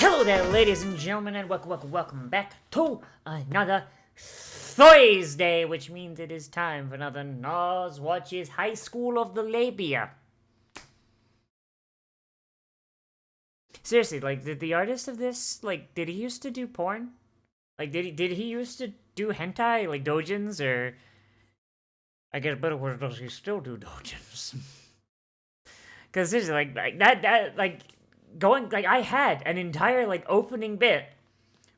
Hello there, ladies and gentlemen, and welcome back to another Thursday, which means it is time for another Nozz Watches High School of the Labia. Seriously, like, did the artist of this, like, did he used to do porn? Like, did he used to do hentai, like, dojins, or... I get a better word, does he still do dojins? Because seriously, I had an entire, like, opening bit,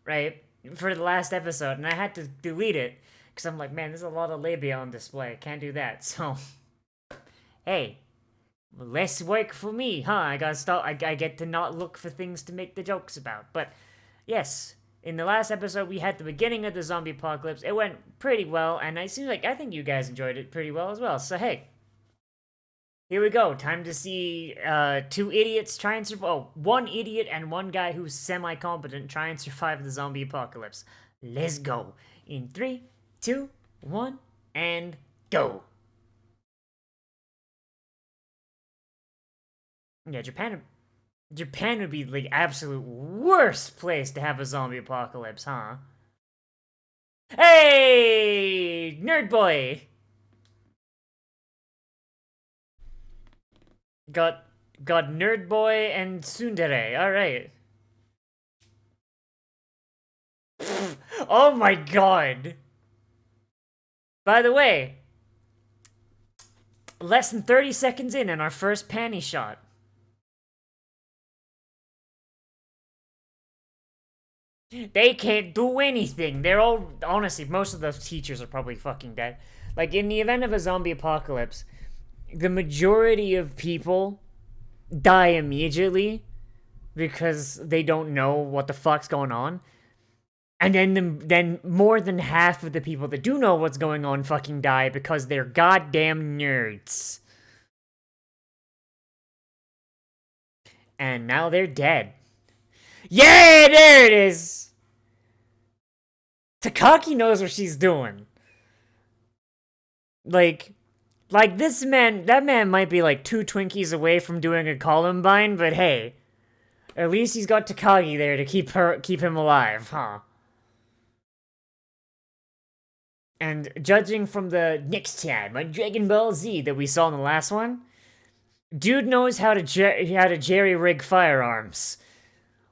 right, for the last episode, and I had to delete it, because I'm like, man, there's a lot of labia on display, can't do that, so, hey, less work for me, huh? I get to not look for things to make the jokes about, but, yes, in the last episode, we had the beginning of the zombie apocalypse, it went pretty well, and I think you guys enjoyed it pretty well as well, so hey, here we go. Time to see two idiots try and survive. Oh, one idiot and one guy who's semi-competent try and survive the zombie apocalypse. Let's go. In 3, 2, 1, and go. Yeah, Japan would be the absolute worst place to have a zombie apocalypse, huh? Hey, nerd boy. Got Nerd Boy and Tsundere. Alright. Oh my god. By the way, less than 30 seconds in and our first panty shot. They can't do anything. They're all... Honestly, most of those teachers are probably fucking dead. Like, in the event of a zombie apocalypse, the majority of people die immediately because they don't know what the fuck's going on. And then more than half of the people that do know what's going on fucking die because they're goddamn nerds. And now they're dead. Yeah, there it is! Takaki knows what she's doing. Like this man, that man might be like 2 Twinkies away from doing a Columbine, but hey, at least he's got Takagi there to keep him alive, huh? And judging from the next time on Dragon Ball Z that we saw in the last one, dude knows how to jerry-rig firearms.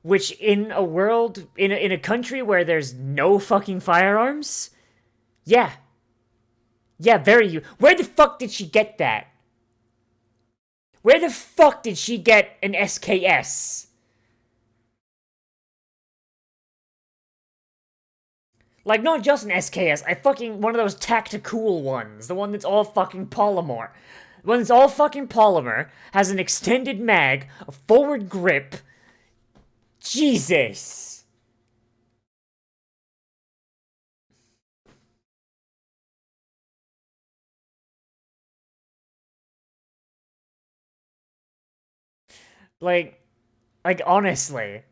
Which, in a world, in a country where there's no fucking firearms, yeah, where the fuck did she get that? Where the fuck did she get an SKS? Like, not just an SKS, one of those tactical ones. The one that's all fucking polymer. The one that's all fucking polymer, has an extended mag, a forward grip. Jesus! Like honestly,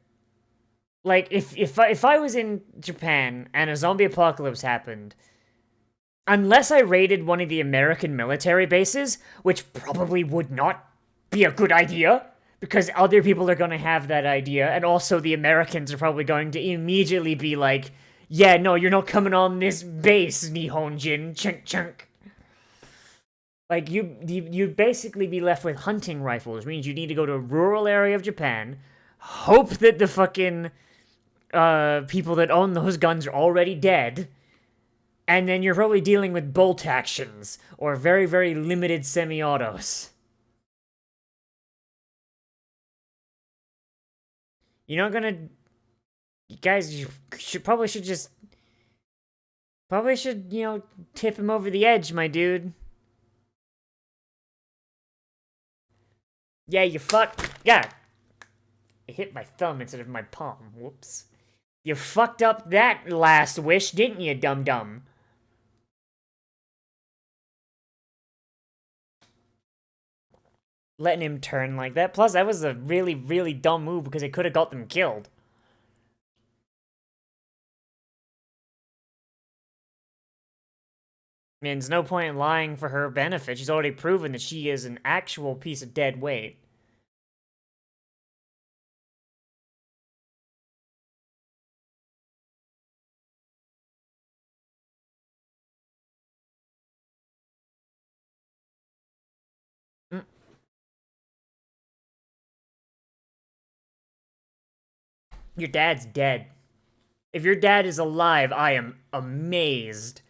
like if I was in Japan and a zombie apocalypse happened, unless I raided one of the American military bases, which probably would not be a good idea, because other people are gonna have that idea, and also the Americans are probably going to immediately be like, yeah, no, you're not coming on this base, Nihonjin, chunk chunk. Like, you'd basically be left with hunting rifles, which means you need to go to a rural area of Japan, hope that the fucking, people that own those guns are already dead, and then you're probably dealing with bolt actions, or very, very limited semi-autos. You're not gonna... You guys, you probably should, you know, tip him over the edge, my dude. Yeah, you fuck. Yeah. It hit my thumb instead of my palm. Whoops. You fucked up that last wish, didn't you, dum-dum? Letting him turn like that. Plus, that was a really, really dumb move because it could have got them killed. I mean, there's no point in lying for her benefit. She's already proven that she is an actual piece of dead weight. Your dad's dead. If your dad is alive, I am amazed.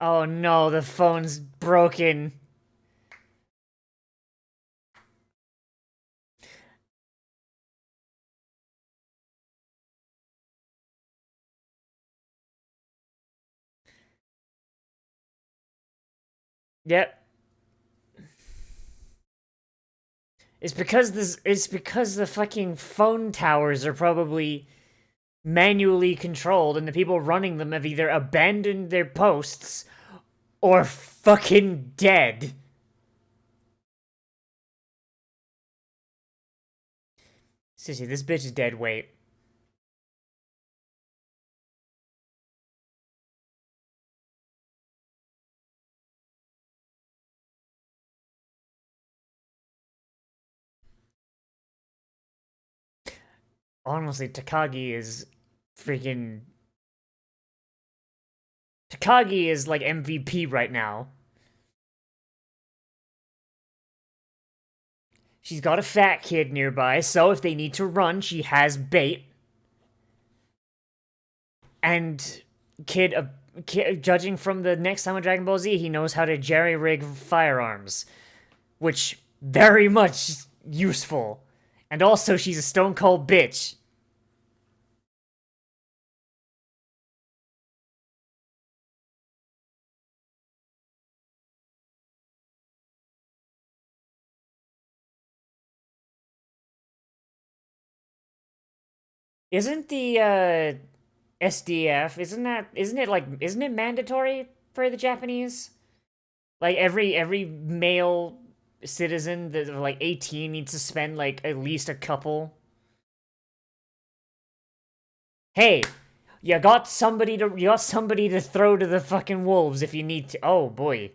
Oh no, the phone's broken. Yep. It's because the fucking phone towers are probably manually controlled and the people running them have either abandoned their posts or fucking dead. Seriously, this bitch is dead weight. Honestly, Takagi is freaking... Takagi is like MVP right now. She's got a fat kid nearby, so if they need to run, she has bait. And judging from the next time on Dragon Ball Z, he knows how to jerry-rig firearms. Which, very much useful. And also, she's a stone cold bitch. Isn't the SDF, isn't it mandatory for the Japanese? Like every male citizen that's like 18 needs to spend like at least a couple. Hey, you got somebody to throw to the fucking wolves if you need to. Oh boy.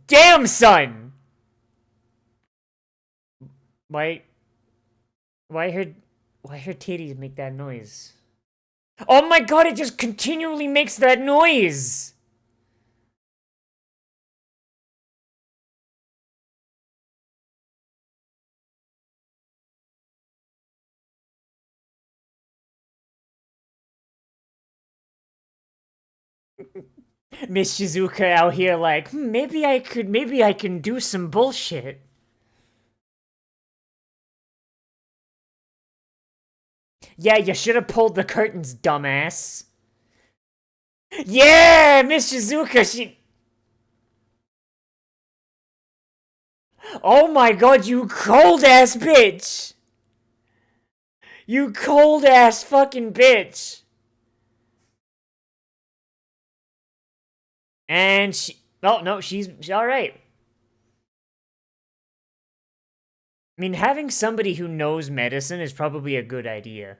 Damn, son. Why why her why her titties make that noise? Oh my god, it just continually makes that noise. Miss Shizuka out here like, maybe I can do some bullshit. Yeah, you should have pulled the curtains, dumbass. Yeah, Miss Shizuka, she... Oh my god, you cold-ass bitch! You cold-ass fucking bitch! And she... Oh, no, she's alright. I mean, having somebody who knows medicine is probably a good idea.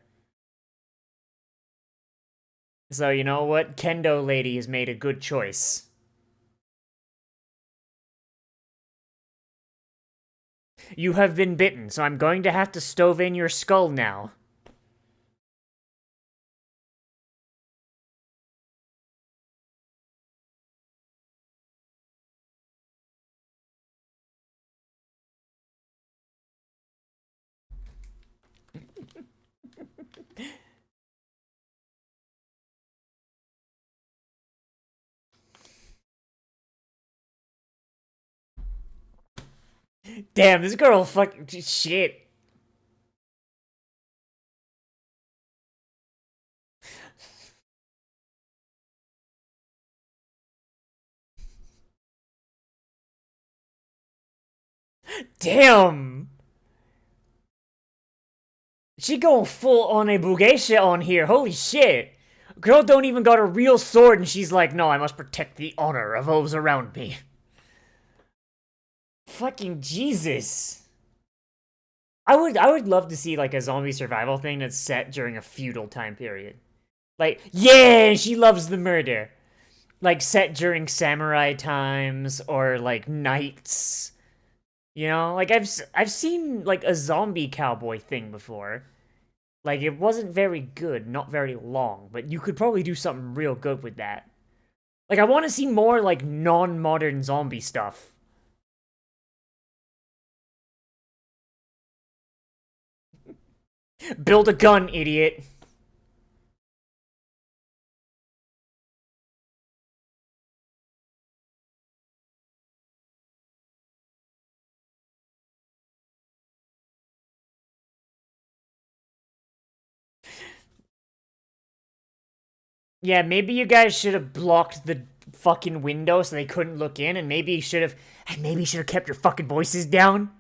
So, you know what? Kendo lady has made a good choice. You have been bitten, so I'm going to have to stove in your skull now. Damn, this girl fucking shit. Damn. She going full on a bugeisha on here. Holy shit. Girl don't even got a real sword and she's like, no, I must protect the honor of those around me. Fucking Jesus. I would love to see like a zombie survival thing that's set during a feudal time period. Like, yeah, she loves the murder. Like set during samurai times or like knights. You know, like I've seen like a zombie cowboy thing before. Like it wasn't very good, not very long, but you could probably do something real good with that. Like I want to see more like non-modern zombie stuff. Build a gun, idiot. Yeah, maybe you guys should have blocked the fucking window so they couldn't look in, and maybe you should have kept your fucking voices down.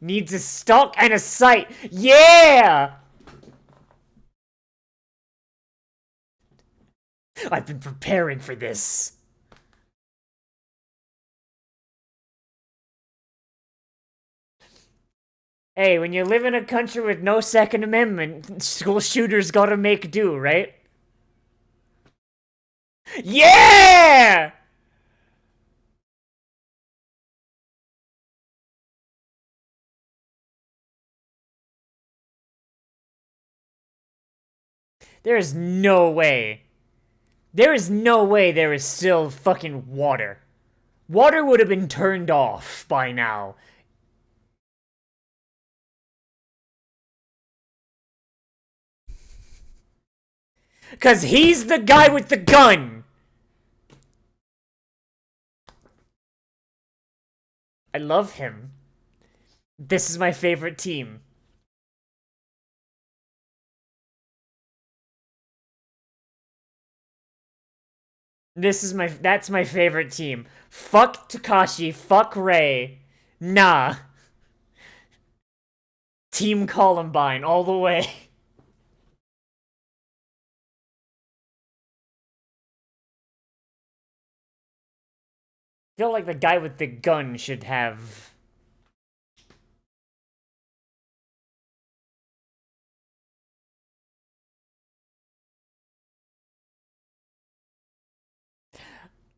Needs a stock and a sight. Yeah! I've been preparing for this. Hey, when you live in a country with no Second Amendment, school shooters gotta make do, right? Yeah! There is no way. There is no way there is still fucking water. Water would have been turned off by now. Cause he's the guy with the gun! I love him. This is my favorite team. That's my favorite team. Fuck Takashi, fuck Ray. Nah. Team Columbine all the way. Feel like the guy with the gun should have.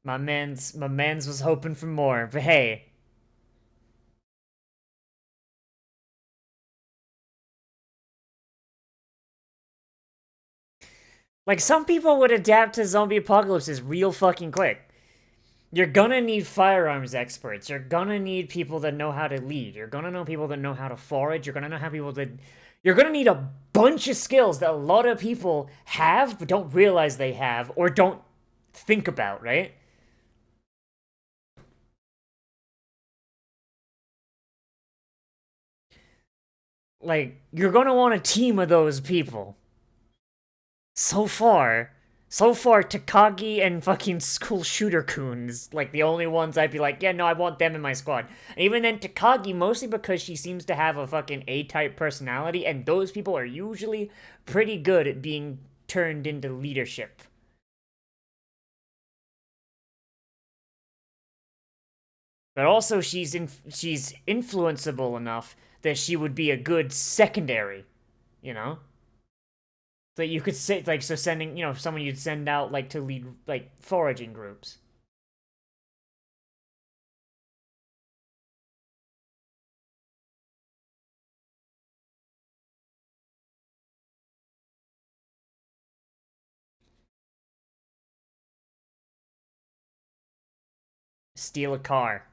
My man's was hoping for more, but hey. Like some people would adapt to zombie apocalypses real fucking quick. You're gonna need firearms experts. You're gonna need people that know how to lead. You're gonna know people that know how to forage. You're gonna know how people that. You're gonna need a bunch of skills that a lot of people have but don't realize they have or don't think about, right? Like, you're gonna want a team of those people. So far, Takagi and fucking School Shooter Kun is like the only ones I'd be like, yeah, no, I want them in my squad. And even then, Takagi, mostly because she seems to have a fucking A-type personality, and those people are usually pretty good at being turned into leadership. But also, she's influenceable enough that she would be a good secondary, you know? That you could say, like, so sending, someone you'd send out, like, to lead, like, foraging groups. Steal a car.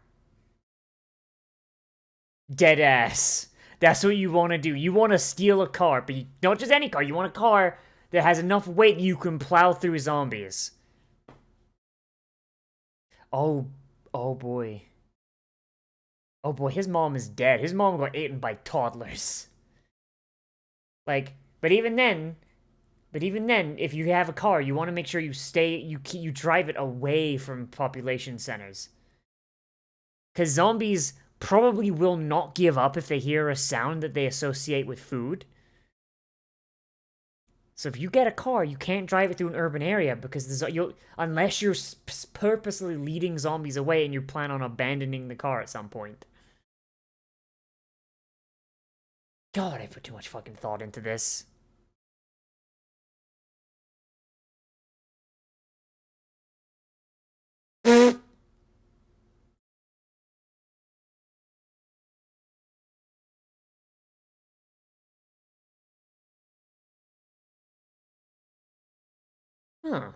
Dead ass. That's what you want to do. You want to steal a car, but not just any car. You want a car that has enough weight you can plow through zombies. Oh, oh boy. Oh boy, his mom is dead. His mom got eaten by toddlers. Like, but even then, if you have a car, you want to make sure you drive it away from population centers. Because zombies probably will not give up if they hear a sound that they associate with food. So if you get a car, you can't drive it through an urban area because unless you're purposely leading zombies away and you plan on abandoning the car at some point. God, I put too much fucking thought into this. Huh.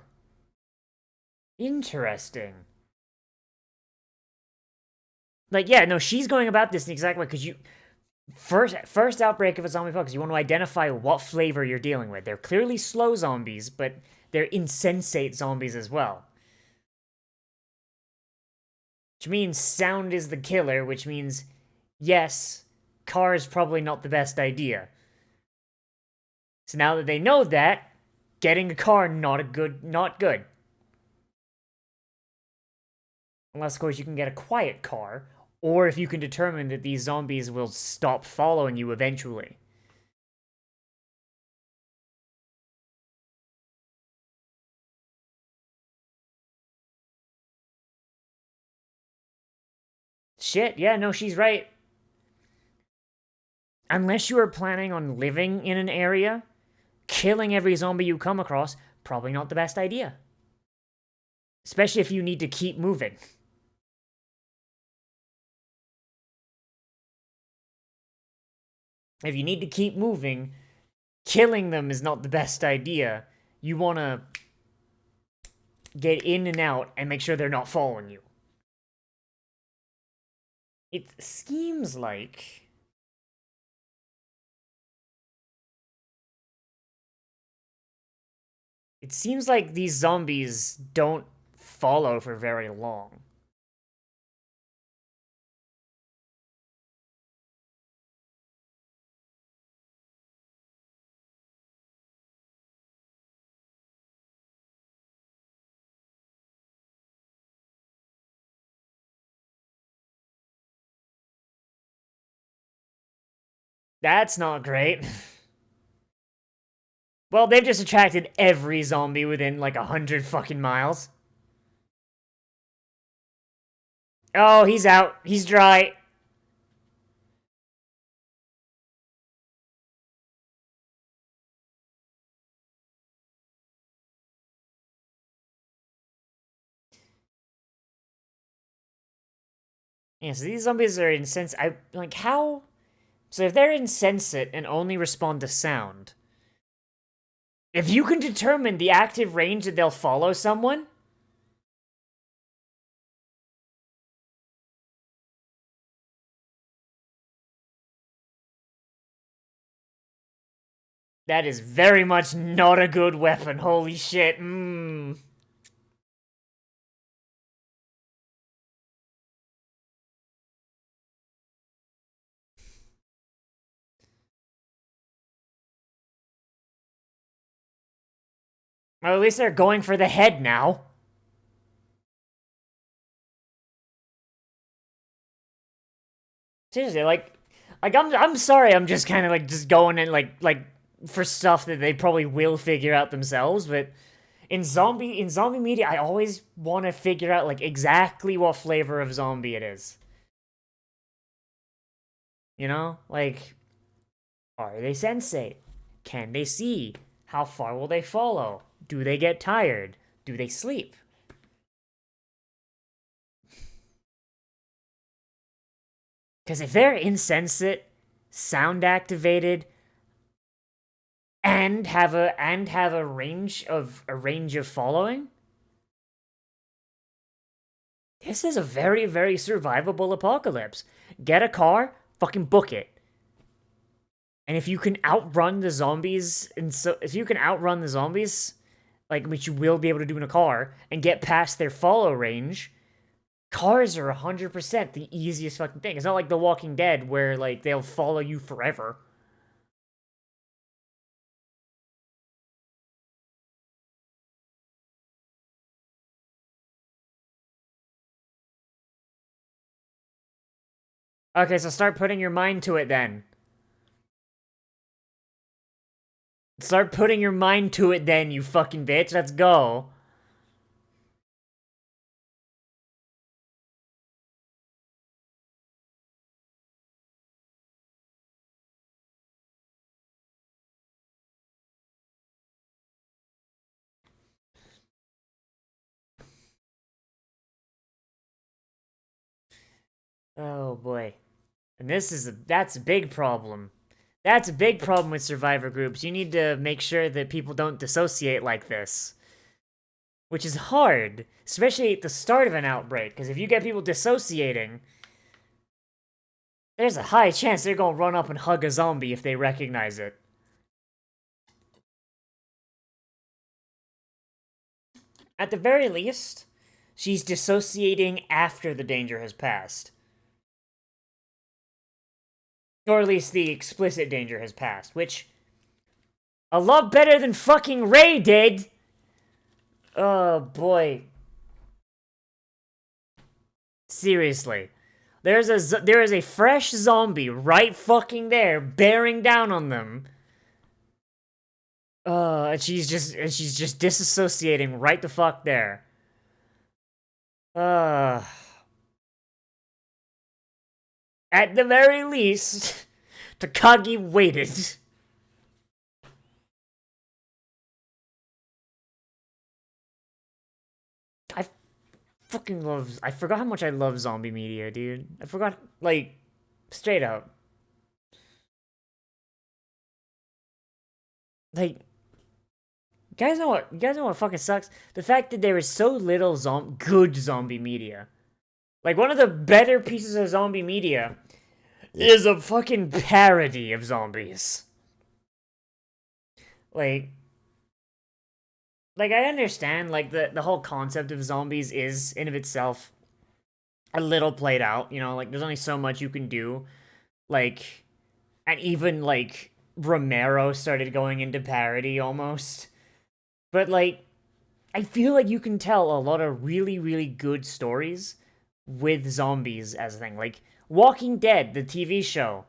Interesting. Like, yeah, no, she's going about this in the exact way, because you... First outbreak of a zombie apocalypse, you want to identify what flavor you're dealing with. They're clearly slow zombies, but they're insensate zombies as well. Which means sound is the killer, which means, yes, car is probably not the best idea. So now that they know that, getting a car, not good. Unless, of course, you can get a quiet car, or if you can determine that these zombies will stop following you eventually. Shit, yeah, no, she's right. Unless you are planning on living in an area, killing every zombie you come across, probably not the best idea. Especially if you need to keep moving. If you need to keep moving, killing them is not the best idea. You want to get in and out and make sure they're not following you. It seems like... It seems like these zombies don't follow for very long. That's not great. Well, they've just attracted every zombie within like 100 fucking miles. Oh, he's out. He's dry. Yeah, so these zombies are insensate. Like, how? So if they're insensate and only respond to sound, if you can determine the active range that they'll follow someone, that is very much not a good weapon. Holy shit. Well, at least they're going for the head now. Seriously, like I'm sorry, I'm just kind of like just going in like for stuff that they probably will figure out themselves, but in zombie media, I always want to figure out like exactly what flavor of zombie it is. You know, like, are they sensate? Can they see? How far will they follow? Do they get tired? Do they sleep? Because if they're insensate, sound activated, and have a range of following, this is a very, very survivable apocalypse. Get a car, fucking book it. And if you can outrun the zombies, like, which you will be able to do in a car, and get past their follow range, cars are 100% the easiest fucking thing. It's not like The Walking Dead, where, like, they'll follow you forever. Okay, so start putting your mind to it then. Start putting your mind to it then, you fucking bitch. Let's go. Oh boy. And that's a big problem. That's a big problem with survivor groups. You need to make sure that people don't dissociate like this. which is hard, especially at the start of an outbreak, because if you get people dissociating, there's a high chance they're gonna run up and hug a zombie if they recognize it. At the very least, she's dissociating after the danger has passed. Or at least the explicit danger has passed, which... a lot better than fucking Ray did! Oh, boy. Seriously. There is a fresh zombie right fucking there, bearing down on them. And she's just disassociating right the fuck there. At the very least, Takagi waited. I forgot how much I love zombie media, dude. I forgot, like, straight up. Like, you guys know what fucking sucks? The fact that there is so little good zombie media. Like, one of the better pieces of zombie media is a fucking parody of zombies. Like, I understand, like, the whole concept of zombies is, in of itself, a little played out, you know? Like, there's only so much you can do. Like, and even, like, Romero started going into parody, almost. But, like, I feel like you can tell a lot of really, really good stories with zombies as a thing. Like, Walking Dead, the TV show,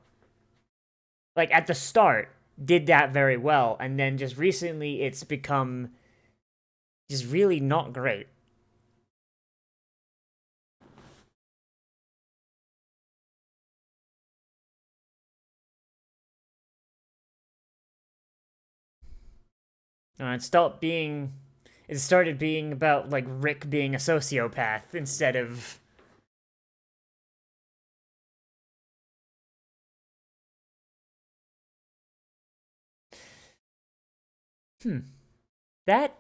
like, at the start, did that very well. And then just recently, it's become... just really not great. It started being about, like, Rick being a sociopath instead of... That...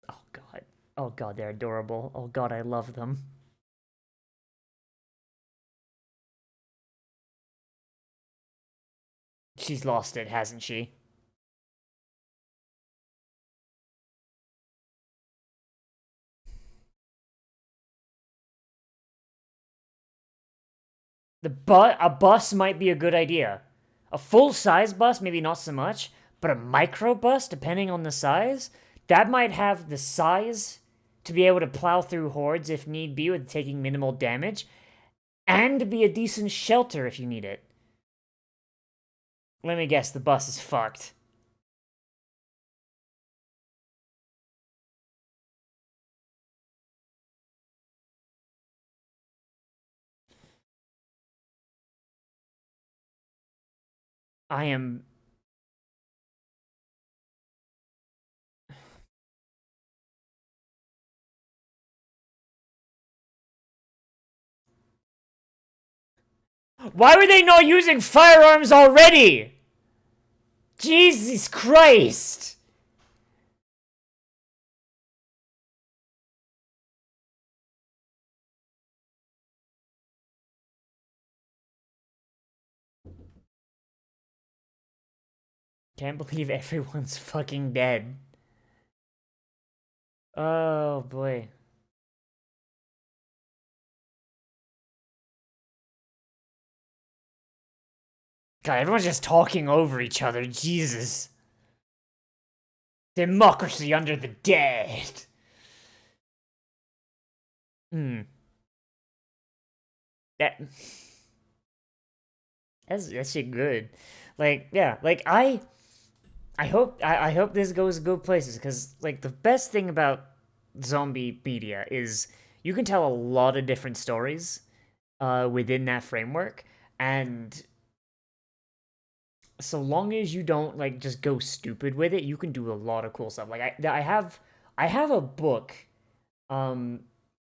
oh god. Oh god, they're adorable. Oh god, I love them. She's lost it, hasn't she? A bus might be a good idea. A full-size bus, maybe not so much, but a micro bus, depending on the size, that might have the size to be able to plow through hordes if need be with taking minimal damage, and be a decent shelter if you need it. Let me guess, the bus is fucked. I am... why were they not using firearms already? Jesus Christ! Can't believe everyone's fucking dead. Oh boy. God, everyone's just talking over each other. Jesus. Democracy under the dead. That's shit good. Like, yeah, like I hope this goes good places, because like the best thing about zombie media is you can tell a lot of different stories within that framework, and so long as you don't like just go stupid with it, you can do a lot of cool stuff. Like I have a book, I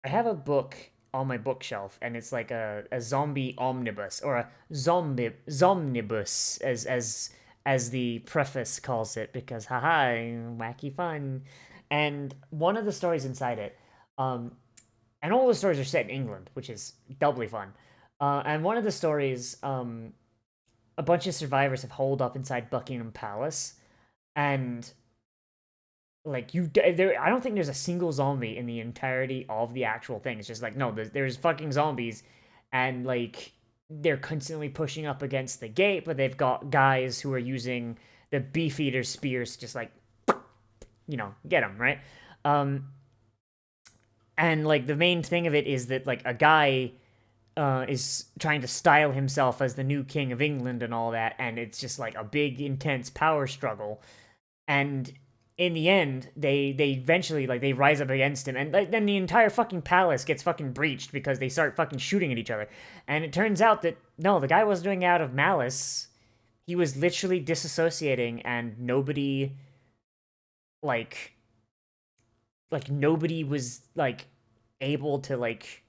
have a book on my bookshelf, and it's like a zombie omnibus, or a zombie zomnibus, as as the preface calls it, because haha, wacky fun. And one of the stories inside it, um, and all the stories are set in England, which is doubly fun. And one of the stories, a bunch of survivors have holed up inside Buckingham Palace, and like I don't think there's a single zombie in the entirety of the actual thing. It's just like no, there's fucking zombies, and like they're constantly pushing up against the gate, but they've got guys who are using the beefeater spears, just like get them right. Um, and like the main thing of it is that like a guy is trying to style himself as the new king of England and all that, and it's just like a big intense power struggle. And in the end, they eventually like they rise up against him, and like, then the entire fucking palace gets fucking breached because they start fucking shooting at each other. And it turns out that no, the guy wasn't doing it out of malice. He was literally disassociating, and nobody like nobody was like able to like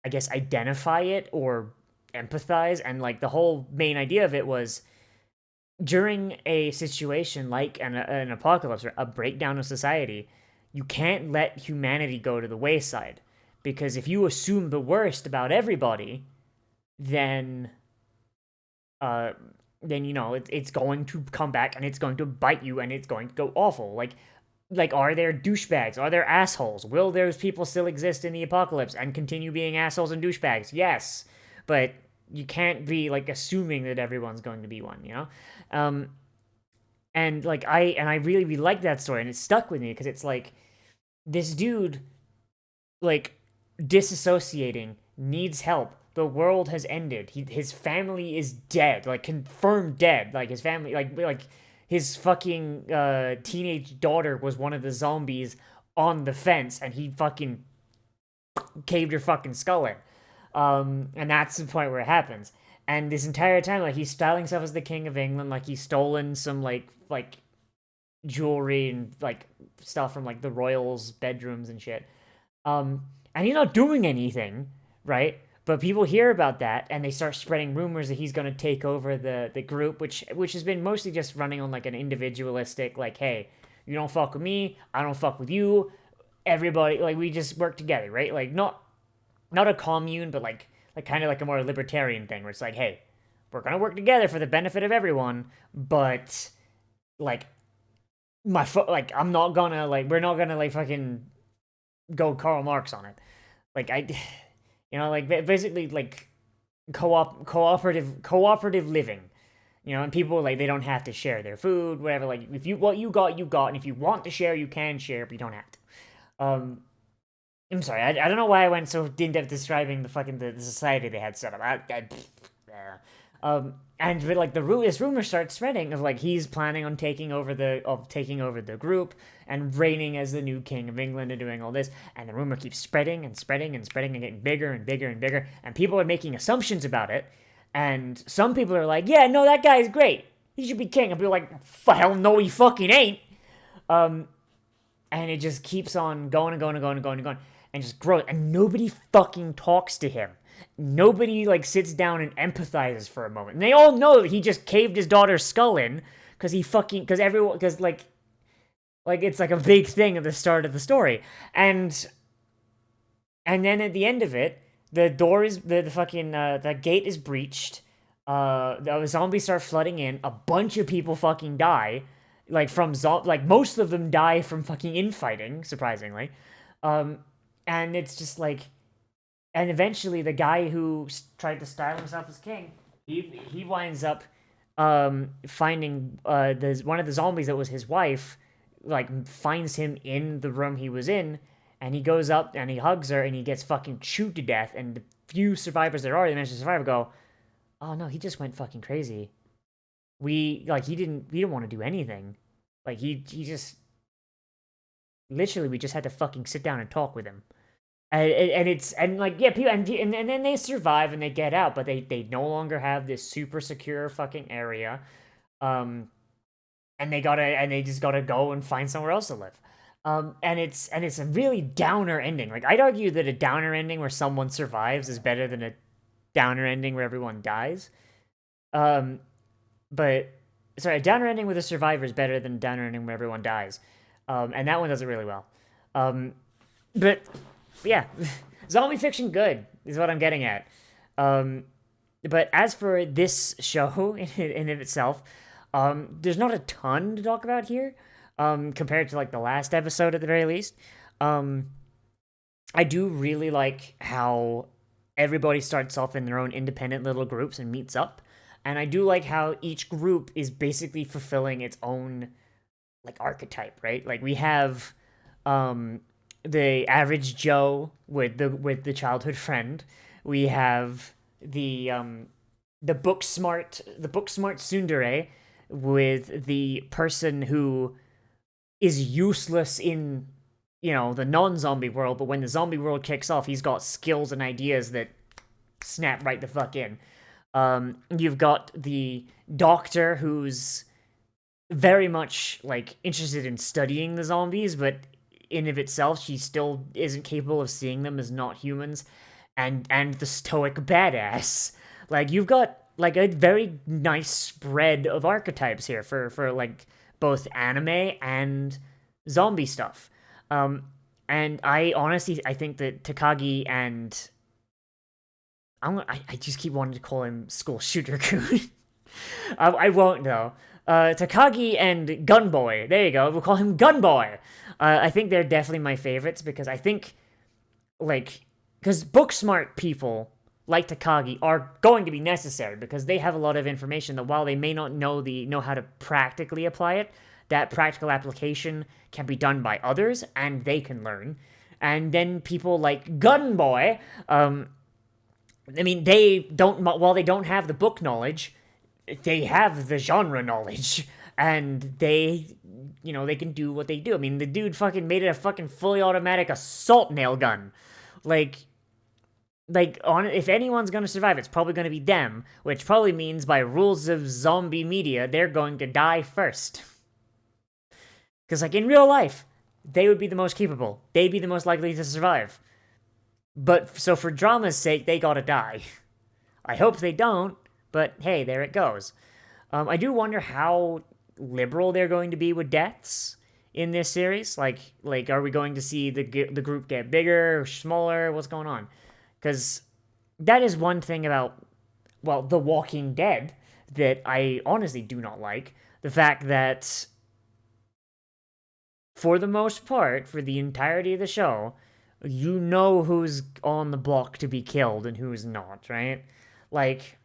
I guess identify it or empathize. And like the whole main idea of it was during a situation like an apocalypse or a breakdown of society, you can't let humanity go to the wayside, because if you assume the worst about everybody, then it's going to come back and it's going to bite you and it's going to go awful. Like are there douchebags? Are there assholes? Will those people still exist in the apocalypse and continue being assholes and douchebags? Yes, but you can't be like assuming that everyone's going to be one, and like I really really liked that story, and it stuck with me because it's like this dude like disassociating, needs help. The world has ended. His family is dead, like confirmed dead. Like his family, like his fucking teenage daughter was one of the zombies on the fence, and he fucking caved her fucking skull in. And that's the point where it happens. And this entire time, like he's styling himself as the king of England, like he's stolen some like jewelry and like stuff from like the royals' bedrooms and shit. And he's not doing anything, right? But people hear about that and they start spreading rumors that he's gonna take over the group, which has been mostly just running on like an individualistic, like, hey, you don't fuck with me, I don't fuck with you, everybody, like we just work together, right? Like not a commune, but like kind of like a more libertarian thing where it's like, hey, we're gonna work together for the benefit of everyone, but like like I'm not gonna like we're not gonna like fucking go Karl Marx on it. Like like basically like cooperative living. And people like they don't have to share their food, whatever. Like if what you got, and if you want to share, you can share, but you don't have to. I'm sorry, I don't know why I went so in depth describing the fucking the society they had set up. And but like this rumor starts spreading of like he's planning on taking over the group and reigning as the new king of England and doing all this, and the rumor keeps spreading and spreading and spreading and getting bigger and bigger and bigger, and people are making assumptions about it, and some people are like, yeah, no, that guy's great, he should be king, and people are like, hell no, he fucking ain't. And it just keeps on going and going and going and going and going and just grows, and nobody fucking talks to him. Nobody like sits down and empathizes for a moment. And they all know that he just caved his daughter's skull in because like it's like a big thing at the start of the story. And then at the end of it, the door is the fucking the gate is breached. The zombies start flooding in. A bunch of people fucking die. Like like most of them die from fucking infighting, surprisingly. And it's just like, and eventually the guy who tried to style himself as king, he winds up finding one of the zombies that was his wife, like finds him in the room he was in, and he goes up and he hugs her and he gets fucking chewed to death, and the few survivors there are that managed to survive go, oh no, he just went fucking crazy. We didn't want to do anything. Like he just literally, we just had to fucking sit down and talk with him. And like yeah, people and then they survive and they get out, but they no longer have this super secure fucking area, and they just gotta go and find somewhere else to live, and it's a really downer ending. Like I'd argue that a downer ending where someone survives is better than a downer ending where everyone dies, but sorry, a downer ending with a survivor is better than a downer ending where everyone dies, and that one does it really well. But yeah, zombie fiction good is what I'm getting at. But as for this show in of itself, there's not a ton to talk about here, compared to like the last episode at the very least. I do really like how everybody starts off in their own independent little groups and meets up. And I do like how each group is basically fulfilling its own like archetype, right? Like we have the average Joe with the childhood friend. We have the book smart tsundere with the person who is useless in the non-zombie world, but when the zombie world kicks off, he's got skills and ideas that snap right the fuck in. You've got the doctor who's very much like interested in studying the zombies, but in of itself, she still isn't capable of seeing them as not humans. And the stoic badass. Like you've got like a very nice spread of archetypes here for like both anime and zombie stuff. And I honestly I think that Takagi and I just keep wanting to call him School Shooter-kun. I won't though. Takagi and Gunboy. There you go. We'll call him Gunboy. I think they're definitely my favorites because I think because book smart people like Takagi are going to be necessary because they have a lot of information that while they may not know how to practically apply it, that practical application can be done by others and they can learn. And then people like Gunboy, I mean, while they don't have the book knowledge, they have the genre knowledge, and they can do what they do. I mean, the dude fucking made it a fucking fully automatic assault nail gun. If anyone's gonna survive, it's probably gonna be them, which probably means by rules of zombie media, they're going to die first. Because, in real life, they would be the most capable. They'd be the most likely to survive. But, so for drama's sake, they gotta die. I hope they don't, but hey, there it goes. I do wonder how liberal they're going to be with deaths in this series. Like, are we going to see the group get bigger or smaller? What's going on? Because that is one thing about, The Walking Dead that I honestly do not like. The fact that, for the most part, for the entirety of the show, you know who's on the block to be killed and who's not, right? Like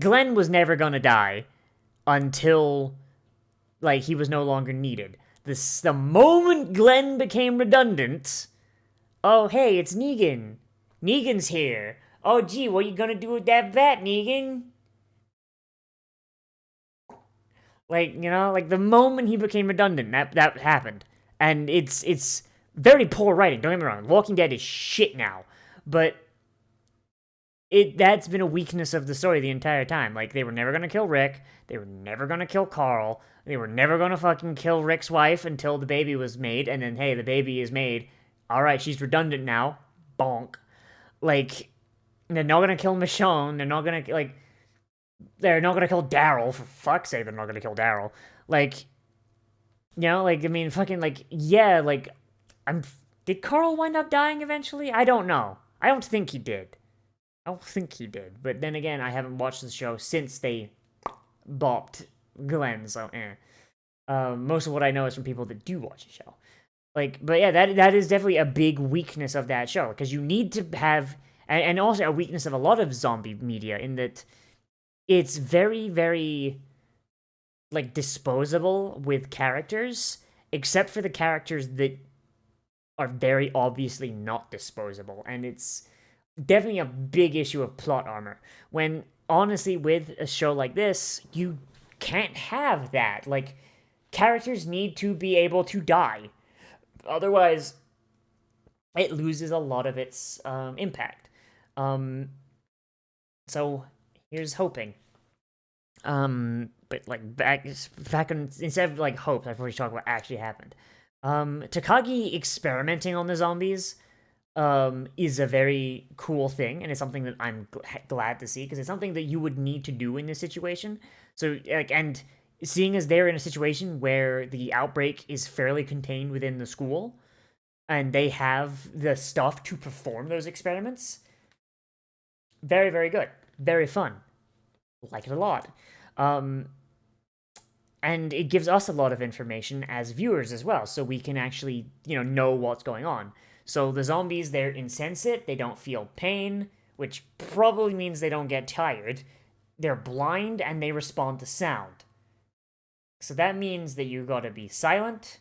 Glenn was never gonna die until, he was no longer needed. The moment Glenn became redundant, oh, hey, it's Negan. Negan's here. Oh, gee, what are you gonna do with that bat, Negan? The moment he became redundant, that happened. And it's very poor writing, don't get me wrong. Walking Dead is shit now. But that's been a weakness of the story the entire time. They were never gonna kill Rick. They were never gonna kill Carl. They were never gonna fucking kill Rick's wife until the baby was made. And then, hey, the baby is made. Alright, she's redundant now. Bonk. They're not gonna kill Michonne. They're not gonna, they're not gonna kill Daryl. For fuck's sake, they're not gonna kill Daryl. Did Carl wind up dying eventually? I don't know. I don't think he did. But then again, I haven't watched the show since they bopped Glenn, so most of what I know is from people that do watch the show. But yeah, that is definitely a big weakness of that show, because you need to have, and also a weakness of a lot of zombie media, in that it's very, very, disposable with characters, except for the characters that are very obviously not disposable, and it's definitely a big issue of plot armor. When, honestly, with a show like this, you can't have that. Characters need to be able to die. Otherwise, it loses a lot of its impact. So, here's hoping. But, back on, instead of, hopes, I've already talked about what actually happened. Takagi experimenting on the zombies, is a very cool thing, and it's something that I'm glad to see, because it's something that you would need to do in this situation. So, like, and seeing as they're in a situation where the outbreak is fairly contained within the school, and they have the stuff to perform those experiments, very, very good. Very fun. Like it a lot. And it gives us a lot of information as viewers as well, so we can actually, know what's going on. So the zombies, they're insensate, they don't feel pain, which probably means they don't get tired. They're blind, and they respond to sound. So that means that you gotta be silent,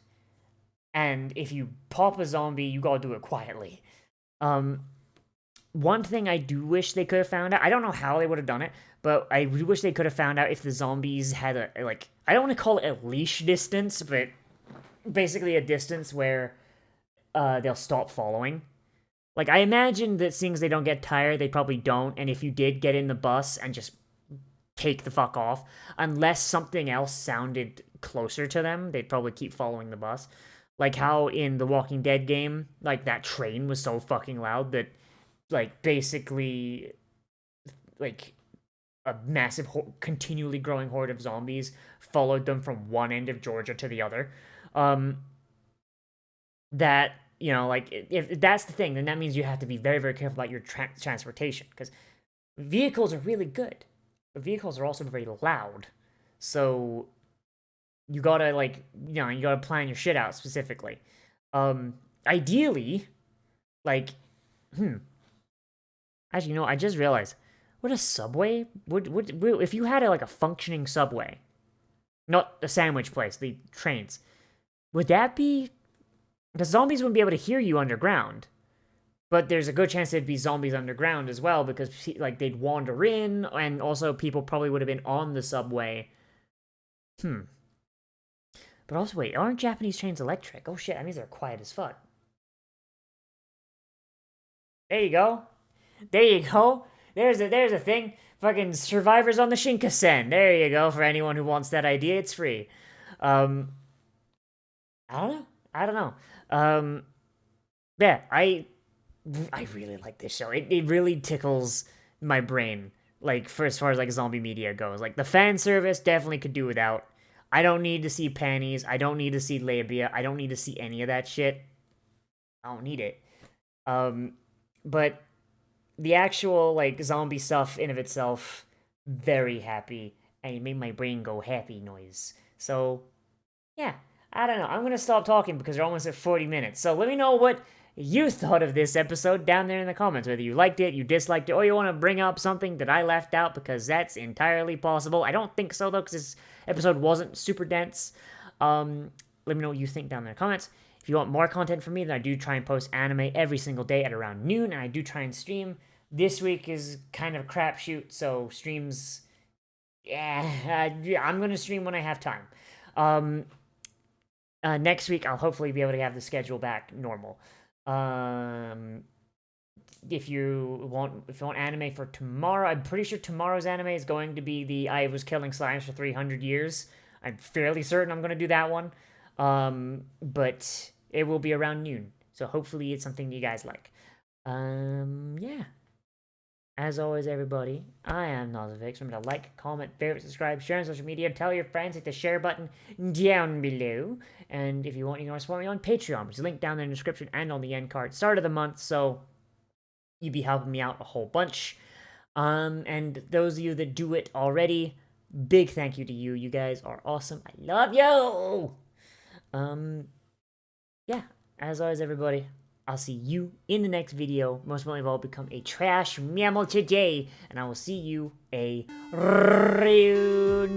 and if you pop a zombie, you gotta do it quietly. One thing I do wish they could have found out, I don't know how they would have done it, but I really wish they could have found out if the zombies had I don't want to call it a leash distance, but basically a distance where they'll stop following. Like, I imagine that seeing as they don't get tired, they probably don't, and if you did get in the bus and just take the fuck off, unless something else sounded closer to them, they'd probably keep following the bus. Like how in the Walking Dead game, like, that train was so fucking loud that, like, basically, like, a massive, continually growing horde of zombies followed them from one end of Georgia to the other. That, like, if that's the thing, then that means you have to be very, very careful about your transportation, because vehicles are really good, but vehicles are also very loud. So you gotta, like, you gotta plan your shit out specifically. Ideally, like, actually, I just realized, would a subway, would if you had a functioning subway, not a sandwich place, the trains, would that be, because zombies wouldn't be able to hear you underground, but there's a good chance there'd be zombies underground as well, because, like, they'd wander in, and also people probably would have been on the subway. But also, wait, aren't Japanese trains electric? Oh shit, that means they're quiet as fuck. There you go. There you go. There's a thing. Fucking survivors on the Shinkansen. There you go, for anyone who wants that idea. It's free. I don't know. Yeah, I really like this show. It really tickles my brain, like, for as far as, like, zombie media goes. Like, the fan service definitely could do without. I don't need to see panties. I don't need to see labia. I don't need to see any of that shit. I don't need it. But the actual, like, zombie stuff in of itself, very happy, and it made my brain go happy noise. So, yeah, I don't know. I'm gonna stop talking because we're almost at 40 minutes. So let me know what you thought of this episode down there in the comments, whether you liked it, you disliked it, or you want to bring up something that I left out, because that's entirely possible. I don't think so, though, because this episode wasn't super dense. Let me know what you think down in the comments. If you want more content from me, then I do try and post anime every single day at around noon, and I do try and stream. This week is kind of a crapshoot, so streams, I'm going to stream when I have time. Next week, I'll hopefully be able to have the schedule back normal. If you want anime for tomorrow, I'm pretty sure tomorrow's anime is going to be the I Was Killing Slimes for 300 Years. I'm fairly certain I'm going to do that one. But it will be around noon, so hopefully it's something you guys like. Yeah. As always, everybody, I am Nozz. Remember to like, comment, favorite, subscribe, share on social media, tell your friends, hit the share button down below. And if you want, you can support me on Patreon, which is linked down there in the description and on the end card. Start of the month, so you'd be helping me out a whole bunch. And those of you that do it already, big thank you to you. You guys are awesome. I love you! Yeah, as always, everybody, I'll see you in the next video. Most importantly of all, become a trash mammal today, and I will see you a real.